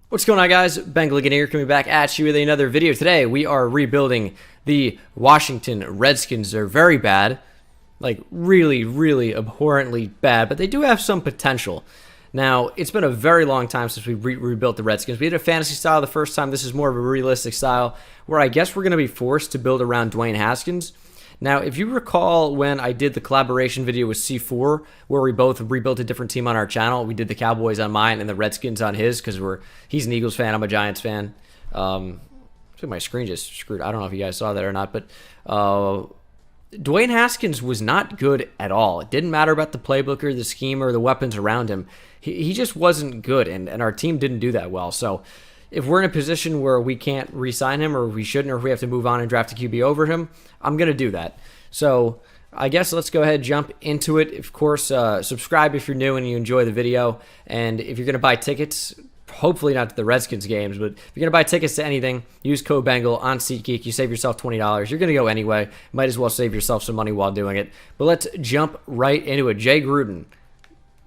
What's going on, guys? Bengal King here, coming back at you with another video. Today, we are rebuilding the Washington Redskins. They're very bad, like really, really abhorrently bad, but they do have some potential. Now, it's been a very long time since we rebuilt the Redskins. We did a fantasy style the first time. This is more of a realistic style, where I guess we're going to be forced to build around Dwayne Haskins. Now, if you recall when I did the collaboration video with C4, where we both rebuilt a different team on our channel, we did the Cowboys on mine and the Redskins on his, because he's an Eagles fan, I'm a Giants fan. My screen just screwed. I don't know if you guys saw that or not, but Dwayne Haskins was not good at all. It didn't matter about the playbook or the scheme or the weapons around him. He just wasn't good, and our team didn't do that well. So if we're in a position where we can't re-sign him, or we shouldn't, or if we have to move on and draft a QB over him, I'm going to do that. So I guess let's go ahead and jump into it. Of course, subscribe if you're new and you enjoy the video. And if you're going to buy tickets, hopefully not to the Redskins games, but if you're going to buy tickets to anything, use code Bengal on SeatGeek. You save yourself $20. You're going to go anyway. Might as well save yourself some money while doing it. But let's jump right into it. Jay Gruden.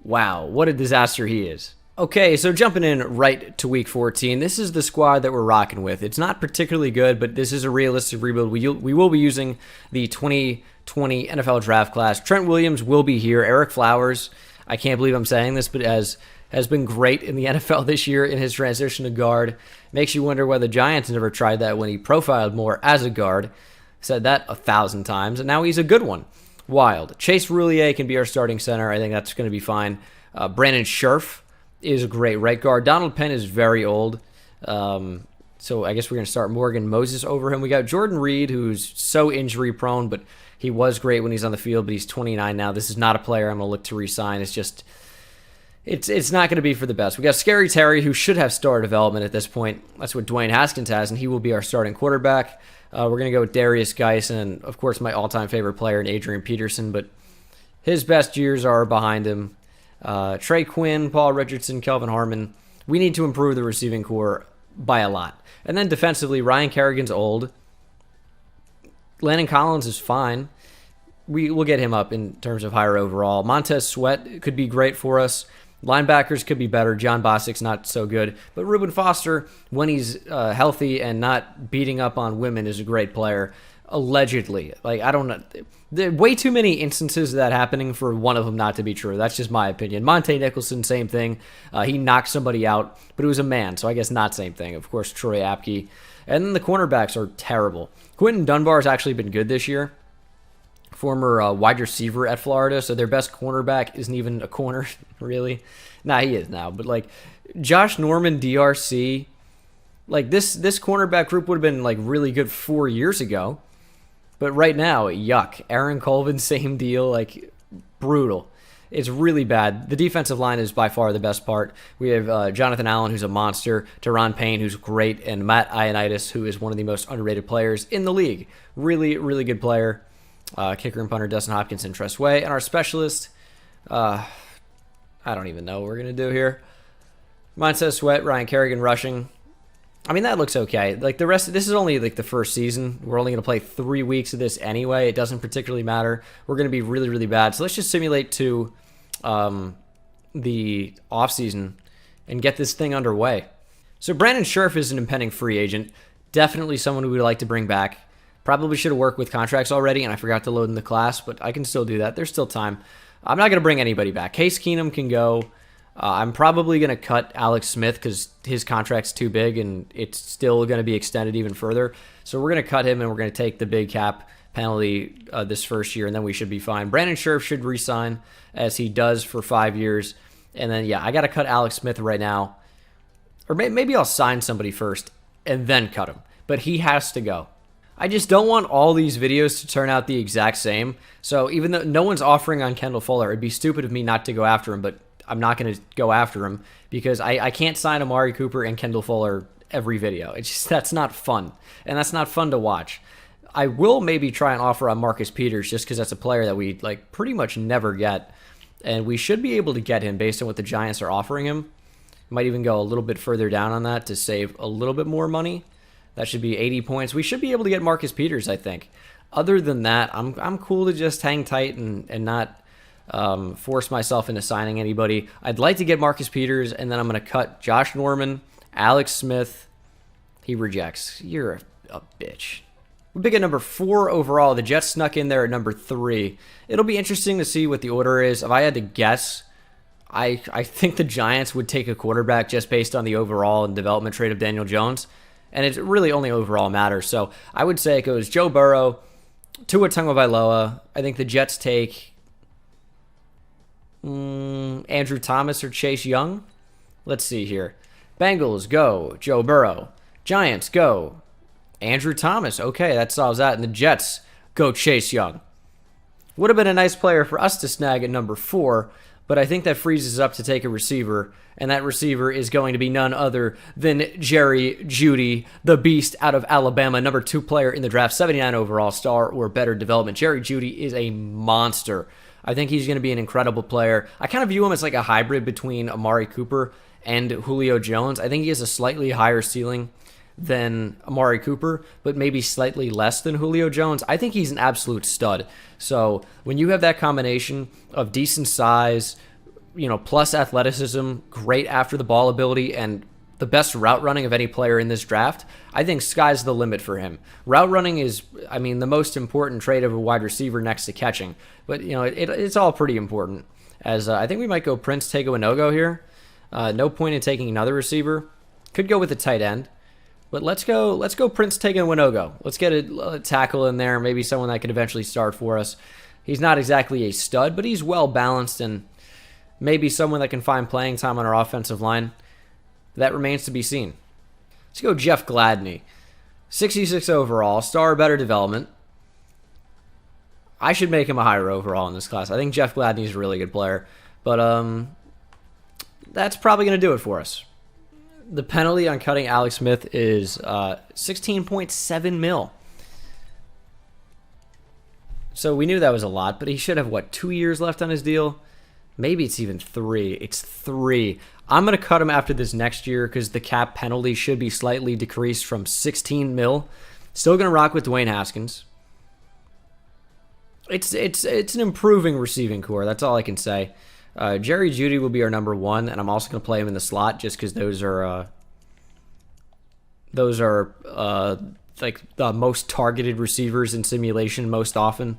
Wow, what a disaster he is. Okay, so jumping in right to week 14, this is the squad that we're rocking with. It's not particularly good, but this is a realistic rebuild. We will be using the 2020 NFL draft class. Trent Williams will be here. Eric Flowers, I can't believe I'm saying this, but has been great in the NFL this year in his transition to guard. Makes you wonder why the Giants never tried that when he profiled more as a guard. Said that 1,000 times, and now he's a good one. Wild. Chase Roulier can be our starting center. I think that's going to be fine. Brandon Scherf is a great right guard. Donald Penn is very old. So I guess we're going to start Morgan Moses over him. We got Jordan Reed, who's so injury prone, but he was great when he's on the field, but he's 29 now. This is not a player I'm going to look to re-sign. It's just, it's not going to be for the best. We got Scary Terry, who should have star development at this point. That's what Dwayne Haskins has, and he will be our starting quarterback. We're going to go with Darius Geis, and of course my all-time favorite player, Adrian Peterson, but his best years are behind him. Trey Quinn, Paul Richardson, Kelvin Harmon. We need to improve the receiving core by a lot. And then defensively, Ryan Kerrigan's old. Landon Collins is fine. We'll get him up in terms of higher overall. Montez Sweat could be great for us. Linebackers could be better. John Bostic's not so good. But Reuben Foster, when he's healthy and not beating up on women, is a great player. Allegedly. Like, I don't know. There are way too many instances of that happening for one of them not to be true. That's just my opinion. Monte Nicholson, same thing. He knocked somebody out, but it was a man, so I guess not same thing. Of course, Troy Apke. And then the cornerbacks are terrible. Quentin Dunbar has actually been good this year. Former wide receiver at Florida, so their best cornerback isn't even a corner, really. Nah, he is now. But, like, Josh Norman, DRC, like, this cornerback group would have been, like, really good 4 years ago. But right now, yuck. Aaron Colvin, same deal. Like, brutal. It's really bad. The defensive line is by far the best part. We have Jonathan Allen, who's a monster, Teron Payne, who's great, and Matt Ioannidis, who is one of the most underrated players in the league. Really, really good player. Kicker and punter Dustin Hopkins, Tress Way. And our specialist, I don't even know what we're going to do here. Montez Sweat, Ryan Kerrigan rushing. I mean, that looks okay. Like, the rest of this is only like the first season. We're only going to play 3 weeks of this anyway. It doesn't particularly matter. We're going to be really, really bad. So let's just simulate to the offseason and get this thing underway. So Brandon Scherf is an impending free agent. Definitely someone we would like to bring back. Probably should have worked with contracts already, and I forgot to load in the class, but I can still do that. There's still time. I'm not going to bring anybody back. Case Keenum can go. I'm probably going to cut Alex Smith because his contract's too big and it's still going to be extended even further. So we're going to cut him and we're going to take the big cap penalty this first year, and then we should be fine. Brandon Scherf should re-sign as he does for 5 years. And then, yeah, I got to cut Alex Smith right now. Or maybe I'll sign somebody first and then cut him. But he has to go. I just don't want all these videos to turn out the exact same. So even though no one's offering on Kendall Fuller, it'd be stupid of me not to go after him, but I'm not going to go after him because I can't sign Amari Cooper and Kendall Fuller every video. It's just, that's not fun. And that's not fun to watch. I will maybe try and offer on Marcus Peters just because that's a player that we like pretty much never get. And we should be able to get him based on what the Giants are offering him. Might even go a little bit further down on that to save a little bit more money. That should be 80 points. We should be able to get Marcus Peters, I think. Other than that, I'm cool to just hang tight and not force myself into signing anybody. I'd like to get Marcus Peters, and then I'm going to cut Josh Norman Alex Smith, he rejects. You're a bitch. We pick at number 4 overall. The Jets snuck in there at number 3. It'll be interesting to see what the order is. If I had to guess, I think the Giants would take a quarterback just based on the overall and development trade of Daniel Jones. And it really only overall matters. So I would say it goes Joe Burrow, Tua Tagovailoa. I think the Jets take Andrew Thomas or Chase Young. Let's see here. Bengals go Joe Burrow. Giants go Andrew Thomas. Okay, that solves that. And the Jets go Chase Young. Would have been a nice player for us to snag at number 4, but I think that frees us up to take a receiver, and that receiver is going to be none other than Jerry Jeudy, the beast out of Alabama, number 2 player in the draft, 79 overall, star or better development. Jerry Jeudy is a monster. I think he's going to be an incredible player. I kind of view him as like a hybrid between Amari Cooper and Julio Jones. I think he has a slightly higher ceiling than Amari Cooper, but maybe slightly less than Julio Jones. I think he's an absolute stud. So when you have that combination of decent size, plus athleticism, great after the ball ability, and the best route running of any player in this draft, I think sky's the limit for him. Route running is, the most important trait of a wide receiver next to catching. But, it's all pretty important. As I think we might go Prince Tagovailoa here. No point in taking another receiver. Could go with a tight end. But let's go Prince Tagovailoa. Let's get a tackle in there, maybe someone that could eventually start for us. He's not exactly a stud, but he's well balanced and maybe someone that can find playing time on our offensive line. That remains to be seen. Let's go Jeff Gladney. 66 overall, star or better development. I should make him a higher overall in this class. I think Jeff Gladney is a really good player, but that's probably going to do it for us. The penalty on cutting Alex Smith is $16.7 million. So we knew that was a lot, but he should have, 2 years left on his deal? Maybe it's even 3. It's 3. I'm going to cut him after this next year because the cap penalty should be slightly decreased from $16 million. Still going to rock with Dwayne Haskins. It's an improving receiving core. That's all I can say. Jerry Jeudy will be our number 1, and I'm also going to play him in the slot just because those are like the most targeted receivers in simulation most often.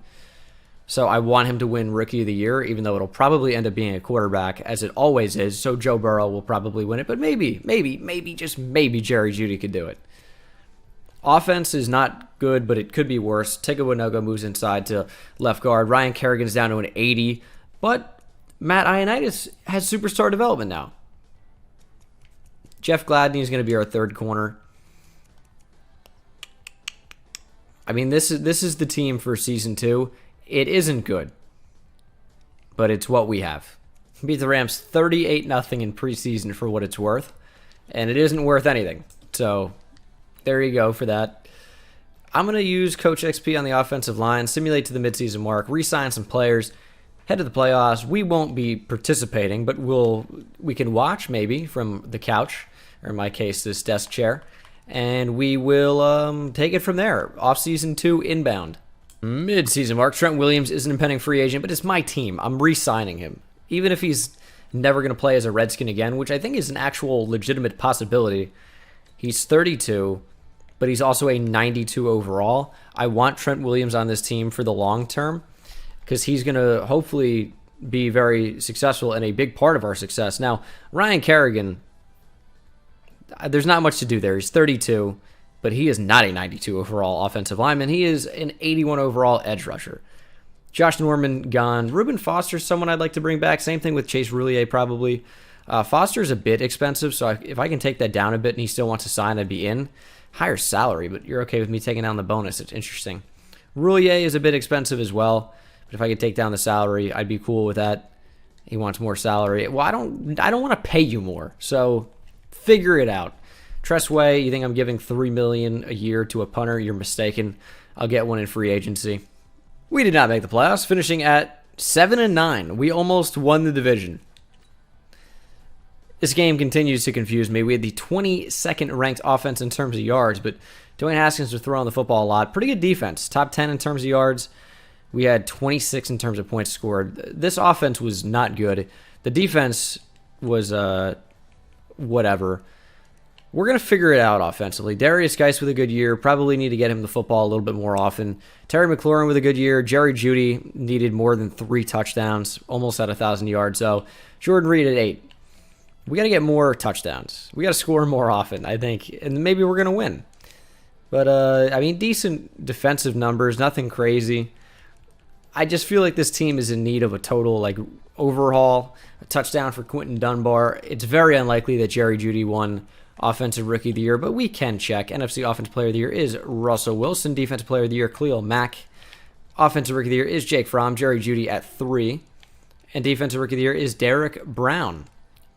So I want him to win Rookie of the Year, even though it'll probably end up being a quarterback, as it always is. So Joe Burrow will probably win it, but maybe, just maybe Jerry Jeudy could do it. Offense is not good, but it could be worse. Tagovailoa moves inside to left guard. Ryan Kerrigan's down to an 80, but Matt Ioannidis has superstar development now. Jeff Gladney is going to be our 3rd corner. This is the team for season 2. It isn't good, but it's what we have. Beat the Rams 38-0 in preseason for what it's worth, and it isn't worth anything. So there you go for that. I'm going to use Coach XP on the offensive line, simulate to the midseason mark, re-sign some players, head to the playoffs. We won't be participating, but we can watch maybe from the couch, or in my case, this desk chair, and we will take it from there. Offseason 2 inbound. Mid-season mark. Trent Williams is an impending free agent, but it's my team. I'm re-signing him. Even if he's never going to play as a Redskin again, which I think is an actual legitimate possibility. He's 32, but he's also a 92 overall. I want Trent Williams on this team for the long term because he's going to hopefully be very successful and a big part of our success. Now, Ryan Kerrigan, there's not much to do there. He's 32, but he is not a 92 overall offensive lineman. He is an 81 overall edge rusher. Josh Norman gone. Reuben Foster's someone I'd like to bring back. Same thing with Chase Roulier probably. Foster's a bit expensive, so if I can take that down a bit and he still wants to sign, I'd be in. Higher salary, but you're okay with me taking down the bonus. It's interesting. Roulier is a bit expensive as well, but if I could take down the salary, I'd be cool with that. He wants more salary. Well, I don't want to pay you more, so figure it out. Tressway, you think I'm giving $3 million a year to a punter? You're mistaken. I'll get one in free agency. We did not make the playoffs, finishing at 7-9. We almost won the division. This game continues to confuse me. We had the 22nd ranked offense in terms of yards, but Dwayne Haskins was throwing the football a lot. Pretty good defense. Top 10 in terms of yards. We had 26 in terms of points scored. This offense was not good. The defense was whatever. We're going to figure it out offensively. Darius Geis with a good year. Probably need to get him the football a little bit more often. Terry McLaurin with a good year. Jerry Jeudy needed more than 3 touchdowns, almost at 1,000 yards. So Jordan Reed at 8. We got to get more touchdowns. We got to score more often, I think, and maybe we're going to win. But, I mean, decent defensive numbers, nothing crazy. I just feel like this team is in need of a total, like, overhaul. A touchdown for Quentin Dunbar. It's very unlikely that Jerry Jeudy won Offensive Rookie of the Year, but we can check. NFC Offensive Player of the Year is Russell Wilson. Defensive Player of the Year, Khalil Mack. Offensive Rookie of the Year is Jake Fromm. Jerry Jeudy at 3. And Defensive Rookie of the Year is Derek Brown.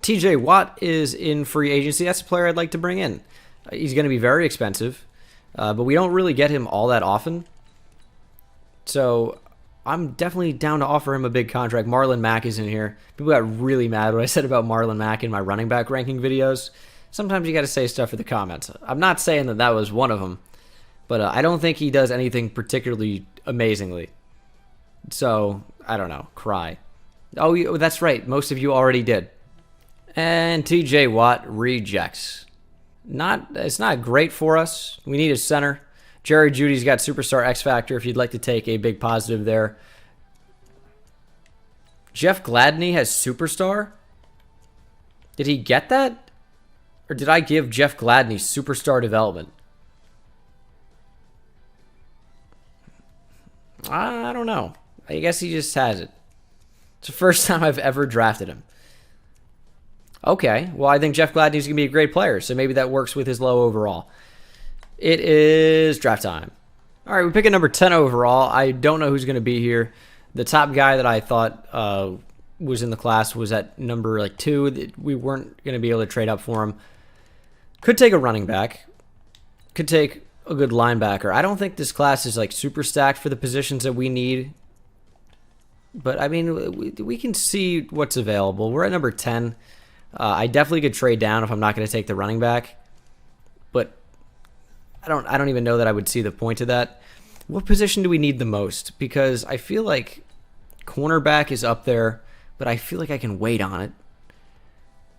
TJ Watt is in free agency. That's a player I'd like to bring in. He's going to be very expensive, but we don't really get him all that often. So I'm definitely down to offer him a big contract. Marlon Mack is in here. People got really mad when I said about Marlon Mack in my running back ranking videos. Sometimes you got to say stuff for the comments. I'm not saying that was one of them, but I don't think he does anything particularly amazingly. So, I don't know. Cry. Oh, that's right. Most of you already did. And TJ Watt rejects. It's not great for us. We need a center. Jerry Jeudy's got Superstar X Factor if you'd like to take a big positive there. Jeff Gladney has Superstar? Did he get that? Or did I give Jeff Gladney Superstar Development? I don't know. I guess he just has it. It's the first time I've ever drafted him. Okay, well, I think Jeff Gladney's going to be a great player, so maybe that works with his low overall. It is draft time. All right, we pick a number 10 overall. I don't know who's going to be here. The top guy that I thought was in the class was at number 2. We weren't going to be able to trade up for him. Could take a running back. Could take a good linebacker. I don't think this class is super stacked for the positions that we need. But, I mean, we can see what's available. We're at number 10. I definitely could trade down if I'm not going to take the running back, but I don't even know that I would see the point of that. What position do we need the most? Because I feel like cornerback is up there, but I feel like I can wait on it.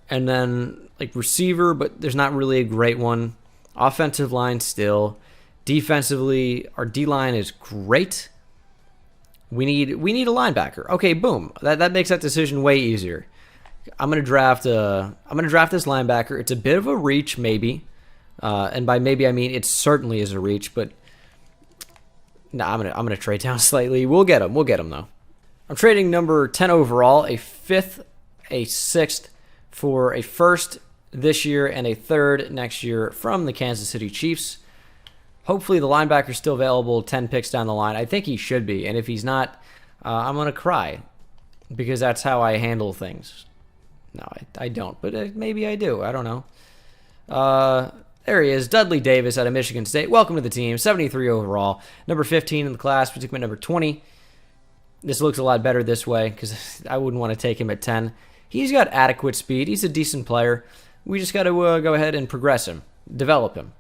And then receiver, but there's not really a great one. Offensive line still. Defensively, our D-line is great. We need a linebacker. Okay, boom. That makes that decision way easier. I'm gonna draft this linebacker. It's a bit of a reach, maybe, and by maybe I mean it certainly is a reach. But no, I'm gonna trade down slightly. We'll get him though. I'm trading number 10 overall, a 5th, a 6th for a 1st this year and a 3rd next year from the Kansas City Chiefs. Hopefully the linebacker's still available 10 picks down the line. I think he should be, and if he's not, I'm gonna cry because that's how I handle things. No, I don't, but maybe I do. I don't know. There he is, Dudley Davis out of Michigan State. Welcome to the team, 73 overall. Number 15 in the class, particularly number 20. This looks a lot better this way because I wouldn't want to take him at 10. He's got adequate speed. He's a decent player. We just got to go ahead and progress him, develop him.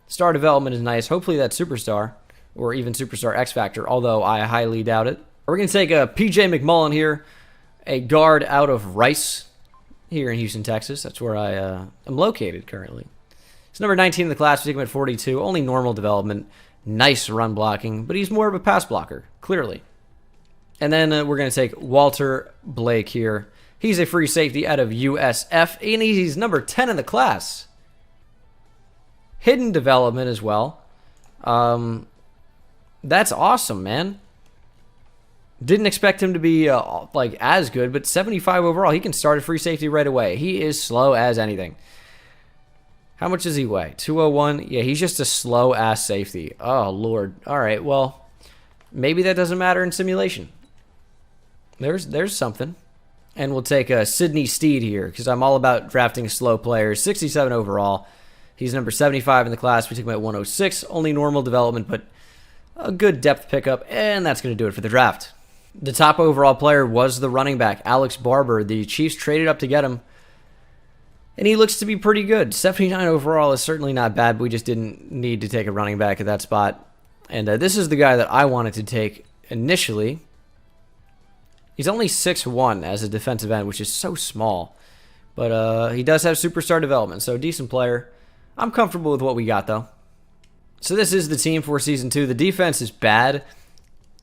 Star development is nice. Hopefully that's Superstar or even Superstar X Factor, although I highly doubt it. We're going to take a PJ McMullen here, a guard out of Rice. Here in Houston, Texas. That's where I am located currently. He's number 19 in the class. We take him at 42. Only normal development. Nice run blocking, but he's more of a pass blocker, clearly. And then we're going to take Walter Blake here. He's a free safety out of USF, and he's number 10 in the class. Hidden development as well. That's awesome, man. Didn't expect him to be as good, but 75 overall. He can start at free safety right away. He is slow as anything. How much does he weigh? 201. Yeah, he's just a slow-ass safety. Oh, Lord. All right, well, maybe that doesn't matter in simulation. There's something. And we'll take Sidney Steed here because I'm all about drafting slow players. 67 overall. He's number 75 in the class. We took him at 106. Only normal development, but a good depth pickup, and that's going to do it for the draft. The top overall player was the running back, Alex Barber. The Chiefs traded up to get him, and he looks to be pretty good. 79 overall is certainly not bad, but we just didn't need to take a running back at that spot. And this is the guy that I wanted to take initially. He's only 6'1" as a defensive end, which is so small. But he does have superstar development, so decent player. I'm comfortable with what we got, though. So this is the team for Season 2. The defense is bad.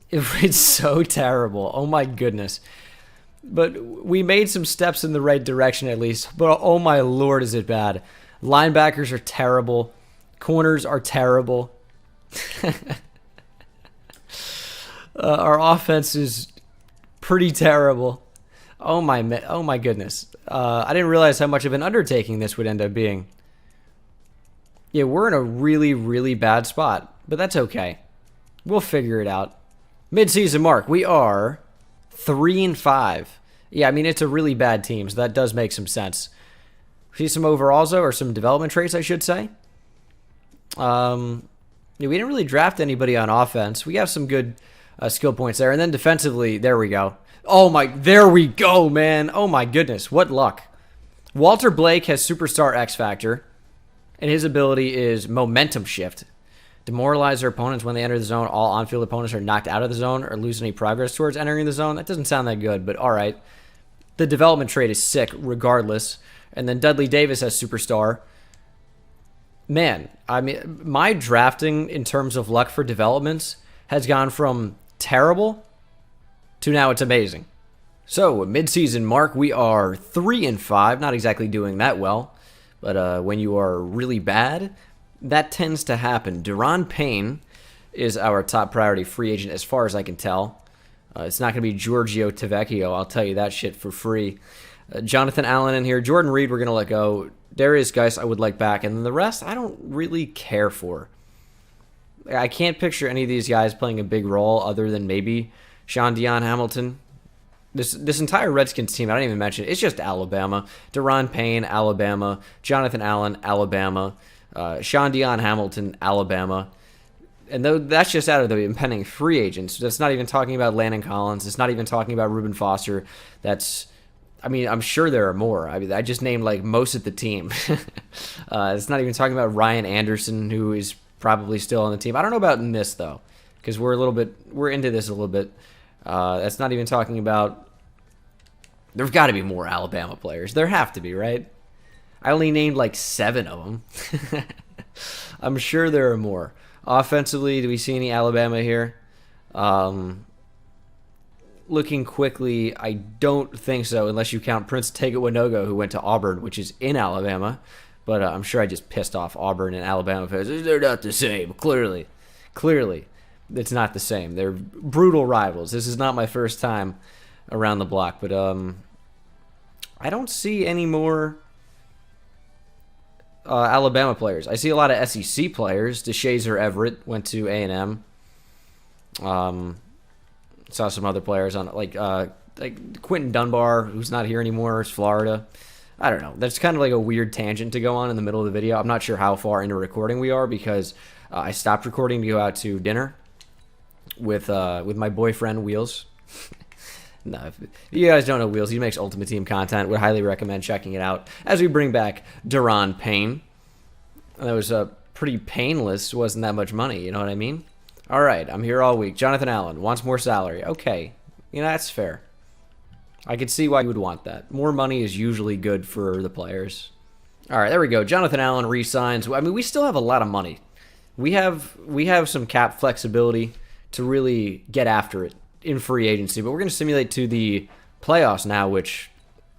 It's so terrible. Oh, my goodness. But we made some steps in the right direction, at least. But, oh, my Lord, is it bad. Linebackers are terrible. Corners are terrible. Our offense is pretty terrible. Oh my goodness. I didn't realize how much of an undertaking this would end up being. Yeah, we're in a really, really bad spot, but that's okay. We'll figure it out. Mid-season mark, we are 3-5. Yeah, I mean, it's a really bad team, so that does make some sense. See some overalls, though, or some development traits, I should say. Yeah, we didn't really draft anybody on offense. We have some good skill points there. And then defensively, there we go. There we go, man. Oh, my goodness. What luck. Walter Blake has superstar X Factor, and his ability is momentum shift. Demoralize their opponents when they enter the zone. All on-field opponents are knocked out of the zone or lose any progress towards entering the zone. That doesn't sound that good, but all right. The development trait is sick regardless. And then Dudley Davis has superstar. Man, I mean, my drafting in terms of luck for developments has gone from terrible to now it's amazing. So, mid-season mark, we are 3-5. Not exactly doing that well, but when you are really bad, that tends to happen. Deron Payne is our top priority free agent as far as I can tell. It's not going to be Giorgio Tavecchio, I'll tell you that shit for free. Jonathan Allen in here. Jordan Reed, we're going to let go. Darius Geis, I would like back. And then the rest, I don't really care for. I can't picture any of these guys playing a big role other than maybe Sean Dion Hamilton. This entire Redskins team, I don't even mention, it's just Alabama. Deron Payne, Alabama. Jonathan Allen, Alabama. Sean Dion Hamilton, Alabama. And that's just out of the impending free agents. That's not even talking about Landon Collins. It's not even talking about Reuben Foster. I mean, I'm sure there are more. I just named like most of the team. It's not even talking about Ryan Anderson, who is probably still on the team. I don't know about in this though, because we're into this a little bit. That's not even talking about. There's got to be more Alabama players. There have to be, right? I only named like 7 of them. I'm sure there are more. Offensively, do we see any Alabama here? Looking quickly, I don't think so, unless you count Prince Tega-Wanogo, who went to Auburn, which is in Alabama. But I'm sure I just pissed off Auburn and Alabama fans. They're not the same, clearly. Clearly, it's not the same. They're brutal rivals. This is not my first time around the block. But I don't see any more Alabama players. I see a lot of SEC players. DeShazer Everett went to A&M. Saw some other players on like Quentin Dunbar, who's not here anymore. It's Florida. I don't know. That's kind of like a weird tangent to go on in the middle of the video. I'm not sure how far into recording we are because I stopped recording to go out to dinner with my boyfriend Wheels. No, if you guys don't know Wheels, he makes Ultimate Team content. Would highly recommend checking it out as we bring back Deron Payne. That was pretty painless. Wasn't that much money, you know what I mean? All right, I'm here all week. Jonathan Allen wants more salary. Okay, that's fair. I could see why you would want that. More money is usually good for the players. All right, there we go. Jonathan Allen re-signs. I mean, we still have a lot of money. We have some cap flexibility to really get after it in free agency, but we're going to simulate to the playoffs now, which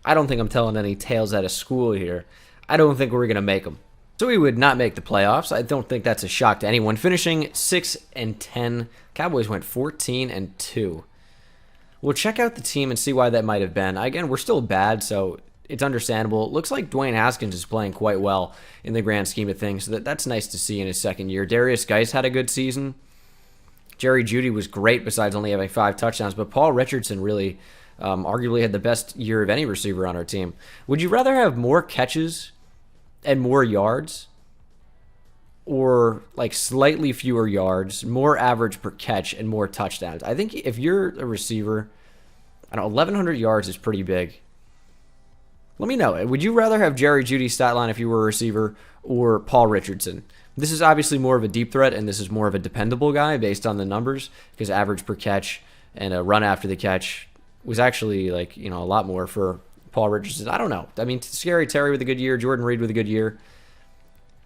I don't think I'm telling any tales out of school here. I don't think we're going to make them. So we would not make the playoffs. I don't think that's a shock to anyone. Finishing 6-10. Cowboys went 14-2. We'll check out the team and see why that might have been. Again, we're still bad, so it's understandable. It looks like Dwayne Haskins is playing quite well in the grand scheme of things. So that's nice to see in his second year. Darius Geis had a good season. Jerry Jeudy was great besides only having 5 touchdowns. But Paul Richardson really arguably had the best year of any receiver on our team. Would you rather have more catches and more yards, or like slightly fewer yards, more average per catch, and more touchdowns? I think if you're a receiver, I don't know, 1,100 yards is pretty big. Let me know. Would you rather have Jerry Jeudy's stat line if you were a receiver or Paul Richardson? This is obviously more of a deep threat, and this is more of a dependable guy based on the numbers, because average per catch and a run after the catch was actually a lot more for Paul Richardson. I don't know. I mean, Scary Terry with a good year, Jordan Reed with a good year.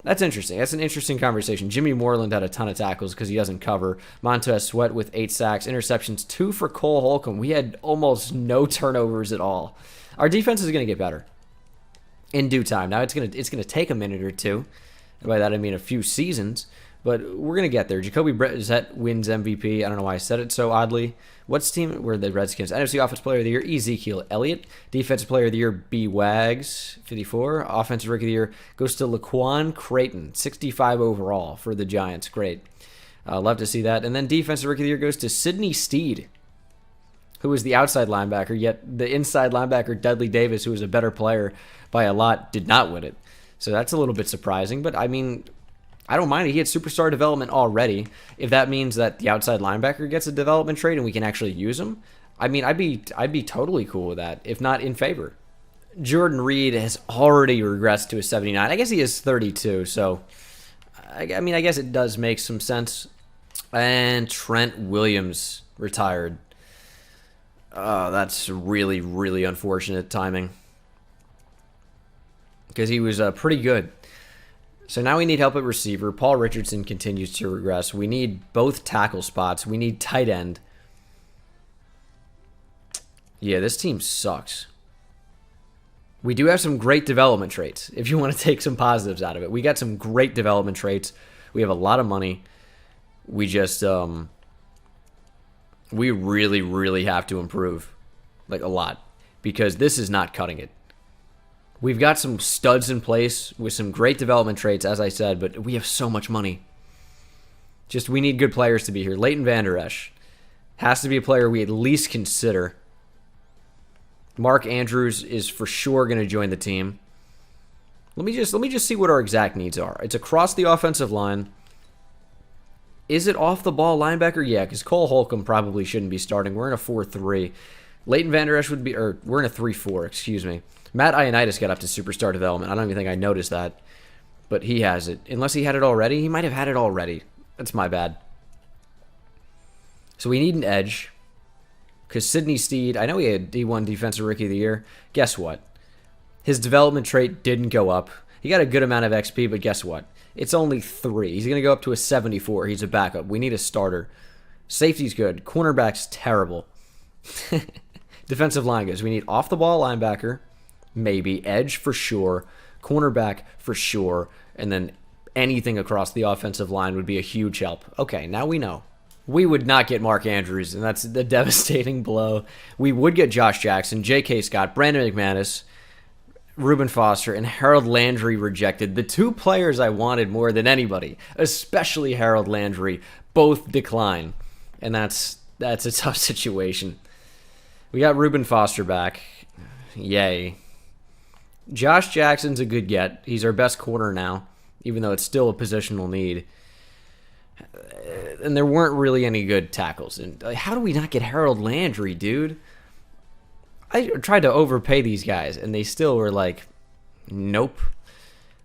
That's interesting. That's an interesting conversation. Jimmy Moreland had a ton of tackles because he doesn't cover. Montez Sweat with 8 sacks, interceptions, 2 for Cole Holcomb. We had almost no turnovers at all. Our defense is going to get better in due time. Now it's gonna take a minute or two. And by that I mean a few seasons, but we're gonna get there. Jacoby Brissett wins MVP. I don't know why I said it so oddly. What's team? We're the Redskins. NFC Offensive Player of the Year, Ezekiel Elliott. Defensive Player of the Year, B. Wags, 54. Offensive Rookie of the Year goes to Laquan Creighton, 65 overall for the Giants. Great. Love to see that. And then Defensive Rookie of the Year goes to Sidney Steed, who was the outside linebacker, yet the inside linebacker, Dudley Davis, who was a better player by a lot, did not win it. So that's a little bit surprising, but I mean, I don't mind it. He had superstar development already. If that means that the outside linebacker gets a development trade and we can actually use him, I mean, I'd be totally cool with that, if not in favor. Jordan Reed has already regressed to a 79. I guess he is 32, so I mean, I guess it does make some sense. And Trent Williams retired. That's really, really unfortunate timing because he was pretty good. So now we need help at receiver. Paul Richardson continues to regress. We need both tackle spots. We need tight end. Yeah, this team sucks. We do have some great development traits, if you want to take some positives out of it. We got some great development traits. We have a lot of money. We just, we really, really have to improve, like a lot, because this is not cutting it. We've got some studs in place with some great development traits, as I said, but we have so much money. Just, we need good players to be here. Leighton Vander Esch has to be a player we at least consider. Mark Andrews is for sure going to join the team. Let me just see what our exact needs are. It's across the offensive line. Is it off the ball linebacker? Yeah, because Cole Holcomb probably shouldn't be starting. We're in a 4-3. Leighton Vander Esch would be, or we're in a 3-4, excuse me. Matt Ioannidis got up to superstar development. I don't even think I noticed that, but he has it. Unless he had it already. He might have had it already. That's my bad. So we need an edge, because Sidney Steed, I know he had D1 Defensive Rookie of the Year. Guess what? His development trait didn't go up. He got a good amount of XP, but guess what? It's only 3. He's going to go up to a 74. He's a backup. We need a starter. Safety's good. Cornerback's terrible. Defensive line goes. We need off-the-ball linebacker, maybe. Edge for sure. Cornerback for sure. And then anything across the offensive line would be a huge help. Okay, now we know. We would not get Mark Andrews, and that's the devastating blow. We would get Josh Jackson, J.K. Scott, Brandon McManus, Reuben Foster, and Harold Landry rejected. The 2 players I wanted more than anybody, especially Harold Landry, both decline. And that's a tough situation. We got Reuben Foster back. Yay. Josh Jackson's a good get. He's our best corner now, even though it's still a positional need. And there weren't really any good tackles. And how do we not get Harold Landry, dude? I tried to overpay these guys, and they still were like, nope.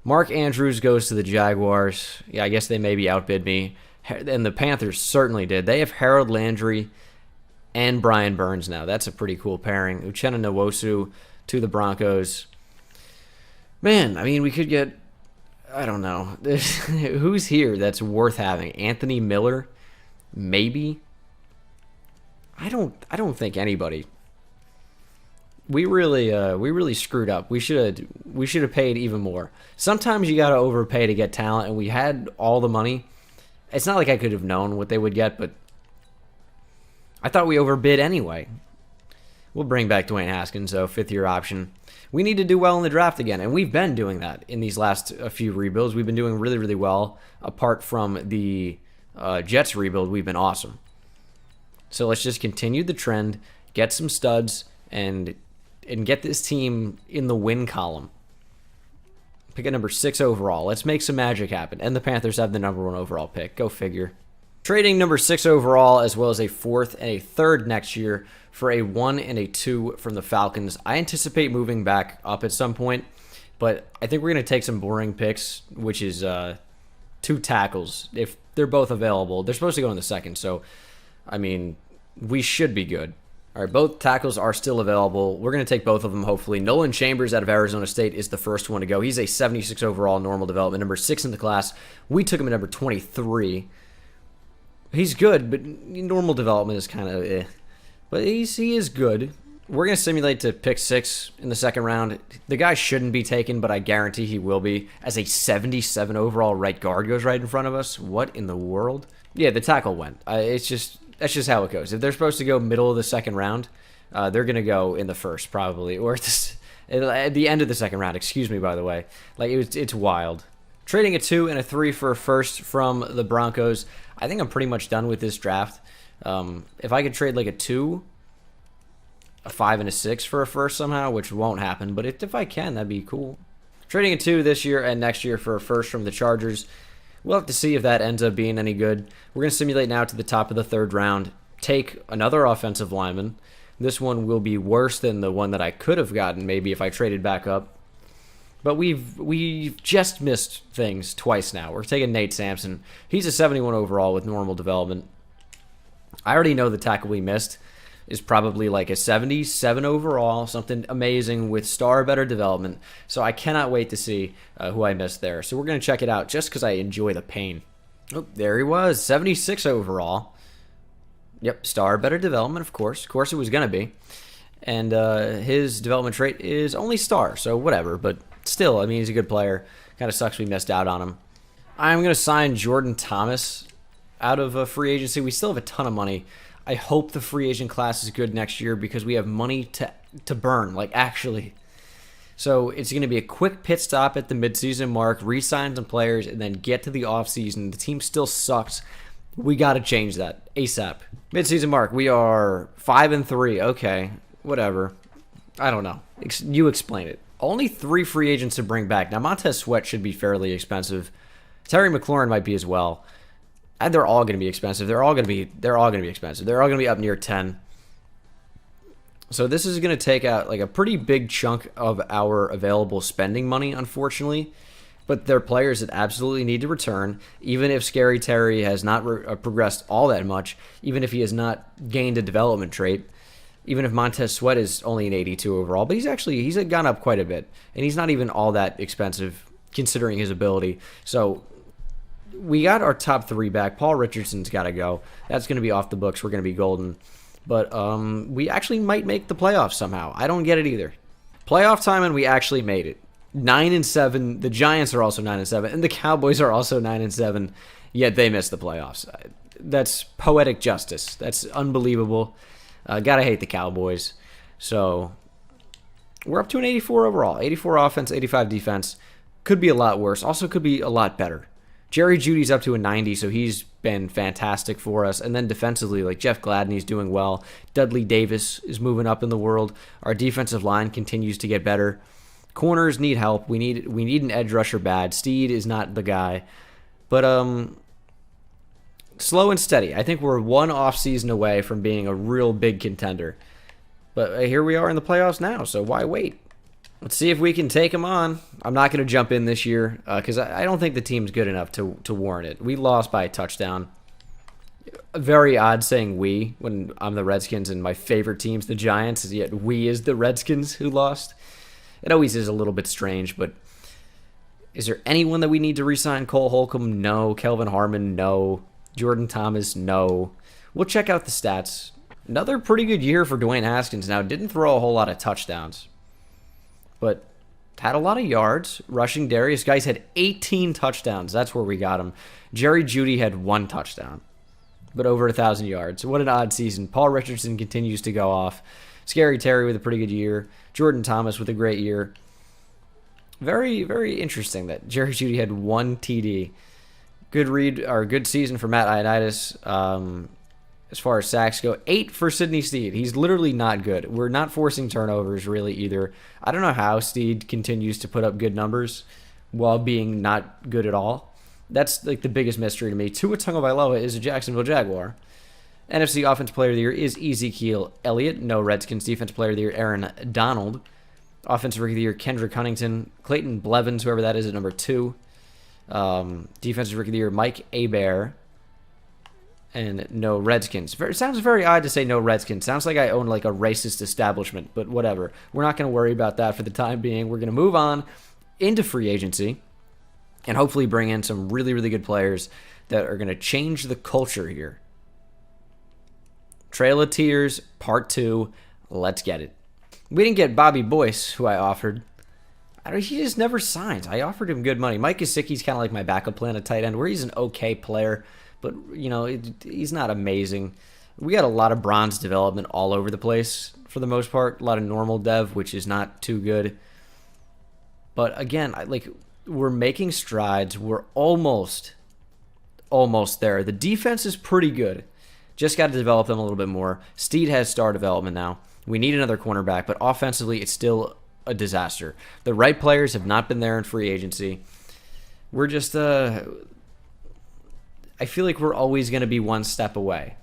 Mark Andrews goes to the Jaguars. Yeah, I guess they maybe outbid me. And the Panthers certainly did. They have Harold Landry and Brian Burns now. That's a pretty cool pairing. Uchenna Nwosu to the Broncos. Man, I mean, we could get, I don't know. Who's here that's worth having? Anthony Miller? Maybe? I don't think anybody. We really screwed up. We should have paid even more. Sometimes you gotta overpay to get talent, and we had all the money. It's not like I could have known what they would get, but I thought we overbid anyway. We'll bring back Dwayne Haskins, so 5th-year option. We need to do well in the draft again, and we've been doing that in these last few rebuilds. We've been doing really, really well. Apart from the Jets rebuild, we've been awesome. So let's just continue the trend, get some studs, and get this team in the win column. Pick a number 6 overall. Let's make some magic happen. And the Panthers have the number 1 overall pick. Go figure. Trading number 6 overall, as well as a 4th and a 3rd next year for a 1 and a 2 from the Falcons. I anticipate moving back up at some point, but I think we're going to take some boring picks, which is 2 tackles. If they're both available, they're supposed to go in the 2nd, so, I mean, we should be good. All right, both tackles are still available. We're going to take both of them, hopefully. Nolan Chambers out of Arizona State is the first one to go. He's a 76 overall normal development, number 6 in the class. We took him at number 23. He's good, but normal development is kind of eh. But he is good. We're going to simulate to pick 6 in the second round. The guy shouldn't be taken, but I guarantee he will be, as a 77 overall right guard goes right in front of us. What in the world? Yeah, the tackle went. That's just how it goes. If they're supposed to go middle of the second round, they're going to go in the first probably, or at the end of the second round. Excuse me, by the way. Like it's wild. Trading a 2 and a 3 for a first from the Broncos. I think I'm pretty much done with this draft. If I could trade like a 2, a 5, and a 6 for a first somehow, which won't happen, but if I can, that'd be cool. Trading a 2 this year and next year for a first from the Chargers. We'll have to see if that ends up being any good. We're going to simulate now to the top of the third round. Take another offensive lineman. This one will be worse than the one that I could have gotten maybe if I traded back up. But we've just missed things twice now. We're taking Nate Sampson. He's a 71 overall with normal development. I already know the tackle we missed is probably like a 77 overall, something amazing with star better development. So I cannot wait to see who I missed there. So we're going to check it out just because I enjoy the pain. Oh, there he was, 76 overall. Yep, star better development, of course. Of course it was going to be. And his development trait is only star, so whatever. But still, I mean, he's a good player. Kind of sucks we missed out on him. I'm going to sign Jordan Thomas out of a free agency. We still have a ton of money. I hope the free agent class is good next year because we have money to burn, like actually. So it's going to be a quick pit stop at the midseason mark, re-sign some players, and then get to the offseason. The team still sucks. We got to change that ASAP. Midseason mark, we are 5-3. Okay, whatever. I don't know. You explain it. Only 3 free agents to bring back. Now, Montez Sweat should be fairly expensive. Terry McLaurin might be as well. And they're all going to be expensive. They're all going to be expensive. They're all going to be up near 10. So this is going to take out like a pretty big chunk of our available spending money, unfortunately. But they're players that absolutely need to return, even if Scary Terry has not progressed all that much, even if he has not gained a development trait, even if Montez Sweat is only an 82 overall. But he's gone up quite a bit, and he's not even all that expensive considering his ability. So we got our top 3 back. Paul Richardson's got to go. That's going to be off the books. We're going to be golden. But we actually might make the playoffs somehow. I don't get it either. Playoff time, and we actually made it. 9-7. The Giants are also 9-7, and the Cowboys are also 9-7. Yet they missed the playoffs. That's poetic justice. That's unbelievable. Gotta hate the Cowboys. So we're up to an 84 overall. 84 offense, 85 defense. Could be a lot worse. Also could be a lot better. Jerry Jeudy's up to a 90, so he's been fantastic for us. And then defensively, like Jeff Gladney's doing well. Dudley Davis is moving up in the world. Our defensive line continues to get better. Corners need help. We need an edge rusher bad. Steed is not the guy. But slow and steady. I think we're one offseason away from being a real big contender. But here we are in the playoffs now, so why wait? Let's see if we can take them on. I'm not going to jump in this year because I don't think the team's good enough to warrant it. We lost by a touchdown. Very odd saying we when I'm the Redskins and my favorite team's the Giants, yet we is the Redskins who lost. It always is a little bit strange, but is there anyone that we need to re-sign? Cole Holcomb? No. Kelvin Harmon? No. Jordan Thomas? No. We'll check out the stats. Another pretty good year for Dwayne Haskins. Now, didn't throw a whole lot of touchdowns, but had a lot of yards. Rushing Darius Guice had 18 touchdowns. That's where we got him. Jerry Jeudy had 1 touchdown, but over 1,000 yards. What an odd season. Paul Richardson continues to go off. Scary Terry with a pretty good year. Jordan Thomas with a great year. Very, very interesting that Jerry Jeudy had 1 TD. Good season for Matt Ioannidis. As far as sacks go, 8 for Sidney Steed. He's literally not good. We're not forcing turnovers really either. I don't know how Steed continues to put up good numbers while being not good at all. That's like the biggest mystery to me. Tua Tagovailoa is a Jacksonville Jaguar. NFC Offensive Player of the Year is Ezekiel Elliott. No Redskins. Defensive Player of the Year, Aaron Donald. Offensive Rookie of the Year, Kendrick Huntington. Clayton Blevins, whoever that is, at number 2. Defensive Rookie of the Year, Mike Hebert. and no Redskins. Sounds very odd to say no Redskins. Sounds like I own like a racist establishment, but whatever. We're not going to worry about that for the time being. We're going to move on into free agency and hopefully bring in some really, really good players that are going to change the culture here. Trail of Tears, Part 2. Let's get it. We didn't get Bobby Boyce, who I offered. He just never signs. I offered him good money. Mike Gesicki's kind of like my backup plan at tight end, where he's an okay player, but, you know, he's not amazing. We got a lot of bronze development all over the place for the most part. A lot of normal dev, which is not too good. But, again, we're making strides. We're almost there. The defense is pretty good. Just got to develop them a little bit more. Steed has star development now. We need another cornerback, but offensively, it's still a disaster. The right players have not been there in free agency. We're just, I feel like we're always going to be one step away,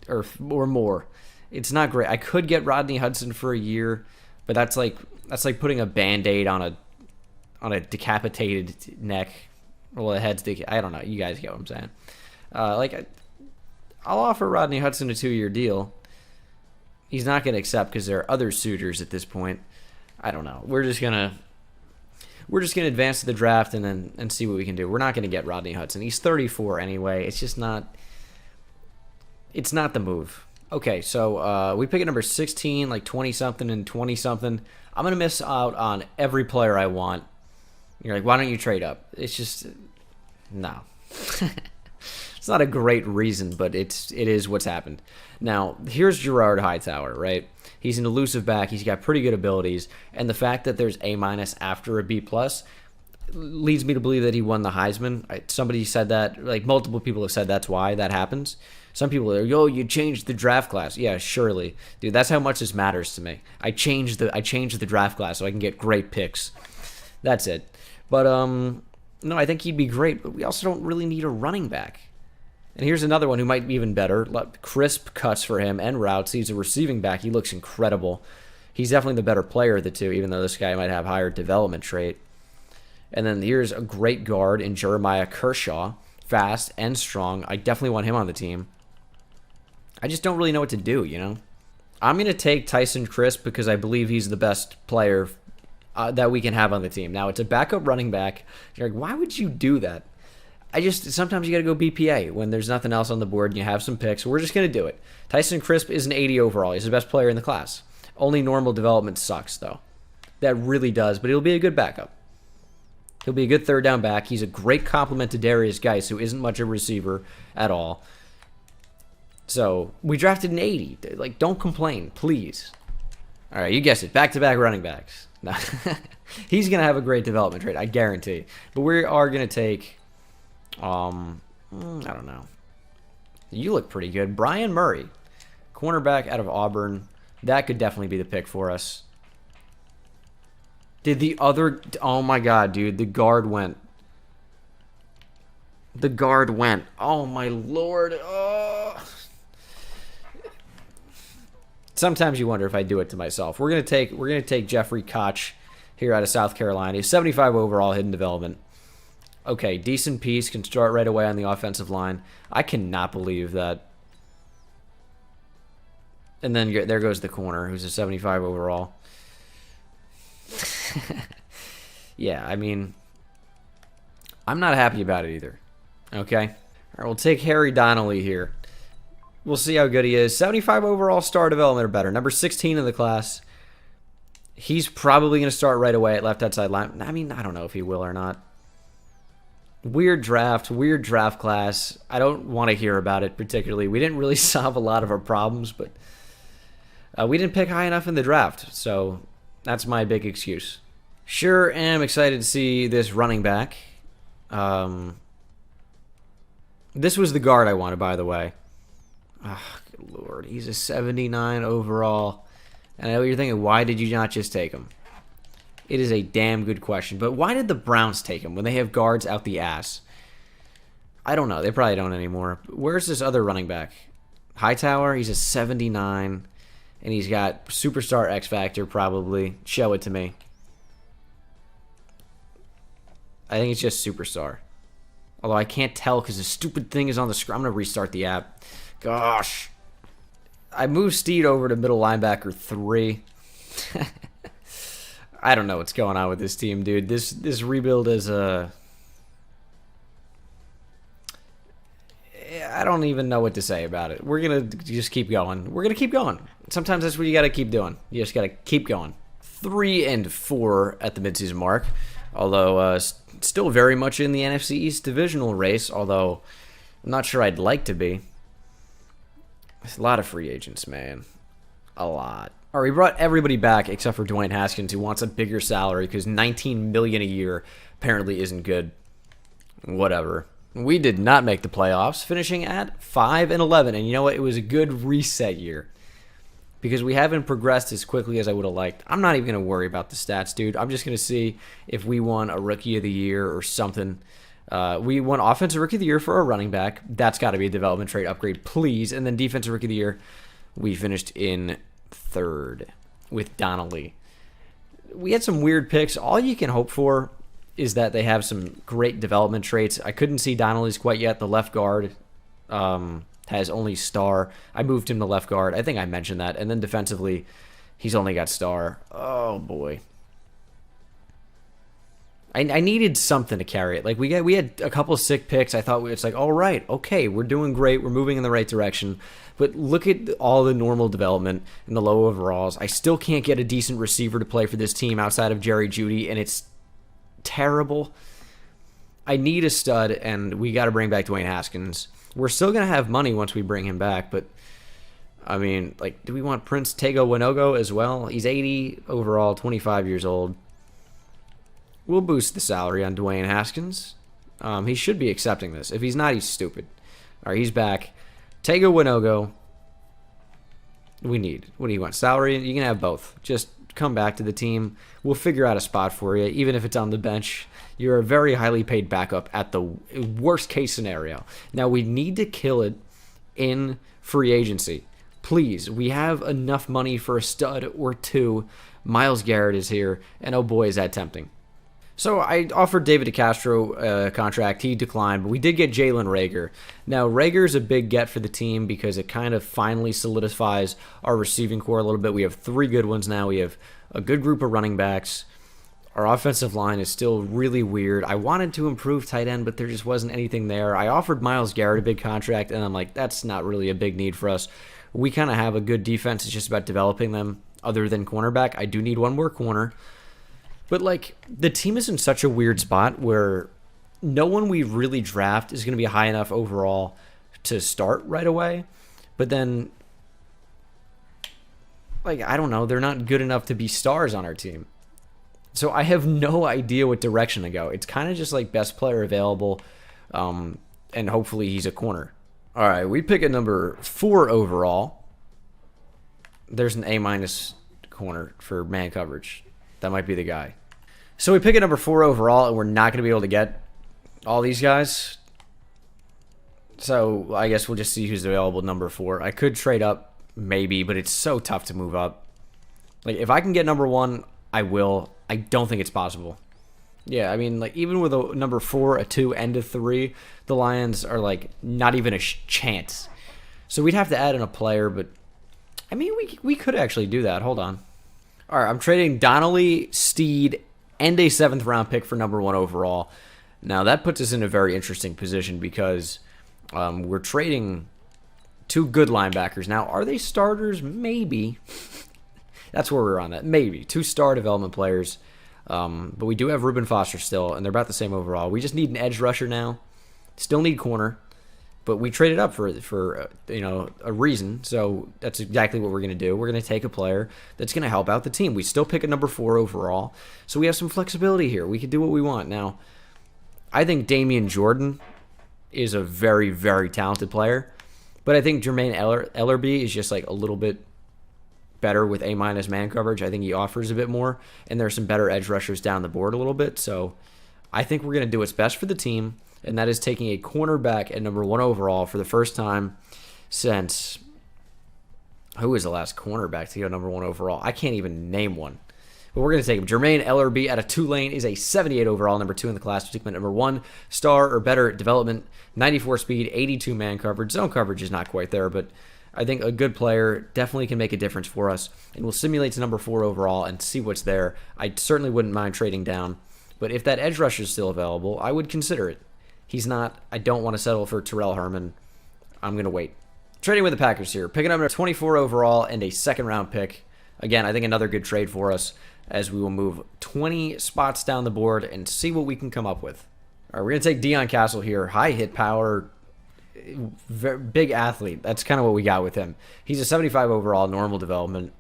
or more. It's not great. I could get Rodney Hudson for a year, but that's like putting a Band-Aid on a decapitated neck. Well, the head's I don't know. You guys get what I'm saying. I'll offer Rodney Hudson a 2-year deal. He's not going to accept because there are other suitors at this point. I don't know. We're just gonna advance to the draft and see what we can do. We're not gonna get Rodney Hudson. He's 34 anyway. It's just not. It's not the move. Okay, so we pick at number 16, like 20 something and 20 something. I'm gonna miss out on every player I want. You're like, why don't you trade up? It's just no. It's not a great reason, but it is what's happened. Now, here's Gerard Hightower, right? He's an elusive back. He's got pretty good abilities. And the fact that there's A- after a B+ leads me to believe that he won the Heisman. Somebody said that, like multiple people have said that's why that happens. Some people are, you changed the draft class. Yeah, surely. Dude, that's how much this matters to me. I changed the draft class so I can get great picks. That's it. But, no, I think he'd be great, but we also don't really need a running back. And here's another one who might be even better. Crisp cuts for him and routes. He's a receiving back. He looks incredible. He's definitely the better player of the two, even though this guy might have higher development trait. And then here's a great guard in Jeremiah Kershaw. Fast and strong. I definitely want him on the team. I just don't really know what to do, you know? I'm going to take Tyson Crisp because I believe he's the best player that we can have on the team. Now, it's a backup running back. You're like, why would you do that? Sometimes you got to go BPA when there's nothing else on the board and you have some picks. We're just going to do it. Tyson Crisp is an 80 overall. He's the best player in the class. Only normal development sucks, though. That really does, but he'll be a good backup. He'll be a good third down back. He's a great compliment to Darius Geis, who isn't much of a receiver at all. So, we drafted an 80. Like, don't complain, please. All right, you guessed it. Back-to-back running backs. No. He's going to have a great development trait, I guarantee. But we are going to take... I don't know. You look pretty good. Brian Murray, cornerback out of Auburn. That could definitely be the pick for us. Did the other... Oh, my God, dude. The guard went. Oh, my Lord. Oh. Sometimes you wonder if I do it to myself. We're gonna take Jeffrey Koch here out of South Carolina. He's 75 overall, hidden development. Okay, decent piece, can start right away on the offensive line. I cannot believe that. And then there goes the corner, who's a 75 overall. Yeah, I mean, I'm not happy about it either. Okay? All right, we'll take Harry Donnelly here. We'll see how good he is. 75 overall, star development or better. Number 16 in the class. He's probably going to start right away at left outside line. I mean, I don't know if he will or not. Weird draft class. I don't want to hear about it particularly. We didn't really solve a lot of our problems, but we didn't pick high enough in the draft, so that's my big excuse. Sure am excited to see this running back. This was the guard I wanted, by the way. Oh, good Lord. He's a 79 overall. And I know you're thinking, why did you not just take him? It is a damn good question. But why did the Browns take him when they have guards out the ass? I don't know. They probably don't anymore. Where's this other running back? Hightower, he's a 79. And he's got superstar X Factor, probably. Show it to me. I think it's just superstar. Although I can't tell because the stupid thing is on the screen. I'm going to restart the app. Gosh. I moved Steed over to middle linebacker 3. I don't know what's going on with this team, dude. This rebuild is I don't even know what to say about it. We're going to just keep going. We're going to keep going. Sometimes that's what you got to keep doing. You just got to keep going. 3-4 at the midseason mark. Although still very much in the NFC East divisional race. Although I'm not sure I'd like to be. There's a lot of free agents, man. A lot. All right, we brought everybody back except for Dwayne Haskins, who wants a bigger salary because $19 million a year apparently isn't good. Whatever. We did not make the playoffs, finishing at 5-11, and you know what? It was a good reset year because we haven't progressed as quickly as I would have liked. I'm not even going to worry about the stats, dude. I'm just going to see if we won a Rookie of the Year or something. We won Offensive Rookie of the Year for our running back. That's got to be a development trait upgrade, please. And then Defensive Rookie of the Year, we finished in 3rd with Donnelly. We had some weird picks. All you can hope for is that they have some great development traits. I couldn't see Donnelly's quite yet. The left guard has only star. I moved him to left guard. I think I mentioned that. And then defensively, he's only got star. Oh, boy. I needed something to carry it. Like we had a couple of sick picks. I thought it's like, all right, okay, we're doing great. We're moving in the right direction. But look at all the normal development and the low overalls. I still can't get a decent receiver to play for this team outside of Jeudy, and it's terrible. I need a stud, and we got to bring back Dwayne Haskins. We're still gonna have money once we bring him back, but I mean, like, do we want Prince Tego Winogo as well? He's 80 overall, 25 years old. We'll boost the salary on Dwayne Haskins. He should be accepting this. If he's not, he's stupid. All right, he's back. Tego Winogo. We need. What do you want? Salary? You can have both. Just come back to the team. We'll figure out a spot for you, even if it's on the bench. You're a very highly paid backup at the worst case scenario. Now, we need to kill it in free agency. Please, we have enough money for a stud or two. Myles Garrett is here, and oh boy, is that tempting. So I offered David DeCastro a contract. He declined, but we did get Jalen Reagor. Now, Rager's a big get for the team because it kind of finally solidifies our receiving core a little bit. We have 3 good ones now. We have a good group of running backs. Our offensive line is still really weird. I wanted to improve tight end, but there just wasn't anything there. I offered Myles Garrett a big contract, and I'm like, that's not really a big need for us. We kind of have a good defense. It's just about developing them other than cornerback. I do need one more corner. But, like, the team is in such a weird spot where no one we really draft is going to be high enough overall to start right away. But then, like, I don't know, they're not good enough to be stars on our team. So I have no idea what direction to go. It's kind of just like best player available, and hopefully he's a corner. All right, we pick a number 4 overall. There's an A- corner for man coverage. That might be the guy. So we pick a number 4 overall, and we're not going to be able to get all these guys. So I guess we'll just see who's available number 4. I could trade up, maybe, but it's so tough to move up. Like, if I can get number 1, I will. I don't think it's possible. Yeah, I mean, like, even with a number 4, a 2, and a 3, the Lions are, like, not even a chance. So we'd have to add in a player, but, I mean, we could actually do that. Hold on. All right, I'm trading Donnelly, Steed, and a 7th-round pick for number 1 overall. Now, that puts us in a very interesting position because we're trading 2 good linebackers. Now, are they starters? Maybe. That's where we're on that. Maybe. 2 star development players. But we do have Reuben Foster still, and they're about the same overall. We just need an edge rusher now. Still need corner. But we traded up for a reason, so that's exactly what we're going to do. We're going to take a player that's going to help out the team. We still pick a number 4 overall, so we have some flexibility here. We can do what we want. Now, I think Damian Jordan is a very, very talented player, but I think Jermaine Ellerby is just like a little bit better with A- man coverage. I think he offers a bit more, and there's some better edge rushers down the board a little bit, so I think we're going to do what's best for the team, and that is taking a cornerback at number 1 overall for the first time since... Who was the last cornerback to go number 1 overall? I can't even name one. but we're going to take him. Jermaine LRB out of Tulane is a 78 overall, number 2 in the class. We took him at number 1, star or better development, 94 speed, 82 man coverage. Zone coverage is not quite there, but I think a good player definitely can make a difference for us, and we'll simulate to number 4 overall and see what's there. I certainly wouldn't mind trading down, but if that edge rusher is still available, I would consider it. He's not. I don't want to settle for Terrell Herman. I'm going to wait. Trading with the Packers here. Picking up a 24 overall and a second-round pick. Again, I think another good trade for us as we will move 20 spots down the board and see what we can come up with. All right, we're going to take Deion Castle here. High hit power, very big athlete. That's kind of what we got with him. He's a 75 overall, normal development.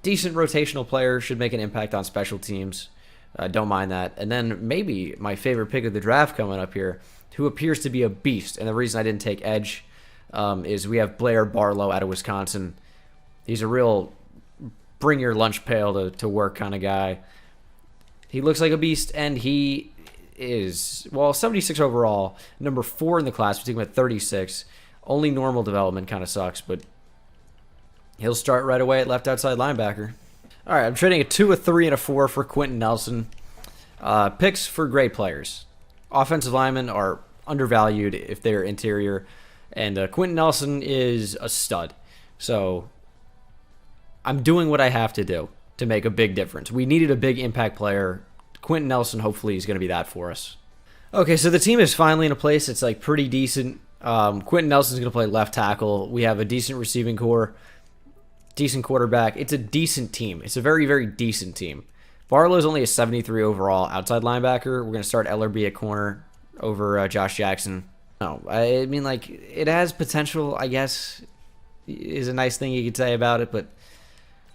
Decent rotational player, should make an impact on special teams. Don't mind that. And then maybe my favorite pick of the draft coming up here, who appears to be a beast. And the reason I didn't take edge is we have Blair Barlow out of Wisconsin. He's a real bring your lunch pail to work kind of guy. He looks like a beast, and he is, well, 76 overall, number 4 in the class. We take him at 36. Only normal development, kind of sucks, but he'll start right away at left outside linebacker. All right, I'm trading a 2, a 3, and a 4 for Quentin Nelson. Picks for great players. Offensive linemen are undervalued if they're interior, and Quentin Nelson is a stud. So I'm doing what I have to do to make a big difference. We needed a big impact player. Quentin Nelson hopefully is going to be that for us. Okay, so the team is finally in a place that's like pretty decent. Quentin Nelson's going to play left tackle. We have a decent receiving core, decent quarterback. It's a decent team. It's a very, very decent team. Barlow's only a 73 overall outside linebacker. We're going to start LRB at corner over Josh Jackson. No, I mean, like, it has potential, I guess, is a nice thing you could say about it, but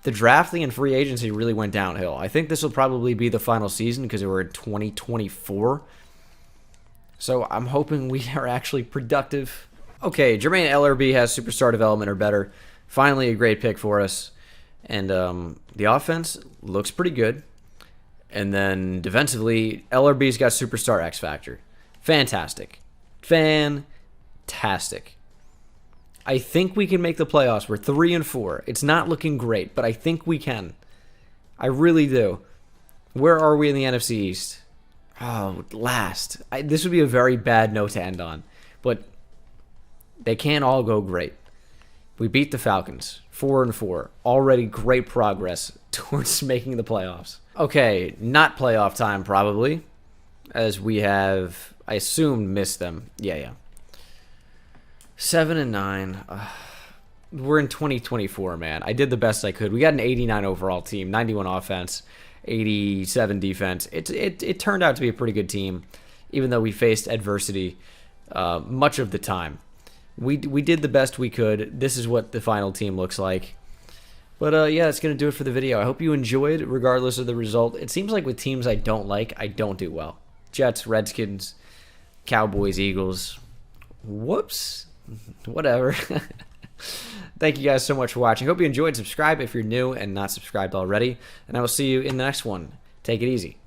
the drafting and free agency really went downhill. I think this will probably be the final season because we're in 2024. So I'm hoping we are actually productive. Okay, Jermaine LRB has superstar development or better. Finally a great pick for us. And the offense looks pretty good. And then defensively, LRB's got superstar X Factor. Fantastic. Fantastic. I think we can make the playoffs. We're 3-4. It's not looking great, but I think we can. I really do. Where are we in the NFC East? Oh, last. This would be a very bad note to end on, but they can't all go great. We beat the Falcons, 4-4. Already great progress towards making the playoffs. Okay, not playoff time probably, as we have, I assume, missed them. Yeah. 7-9. We're in 2024, man. I did the best I could. We got an 89 overall team, 91 offense, 87 defense. It turned out to be a pretty good team, even though we faced adversity much of the time. We did the best we could. This is what the final team looks like. But yeah, that's going to do it for the video. I hope you enjoyed, regardless of the result. It seems like with teams I don't like, I don't do well. Jets, Redskins, Cowboys, Eagles. Whoops. Whatever. Thank you guys so much for watching. Hope you enjoyed. Subscribe if you're new and not subscribed already. And I will see you in the next one. Take it easy.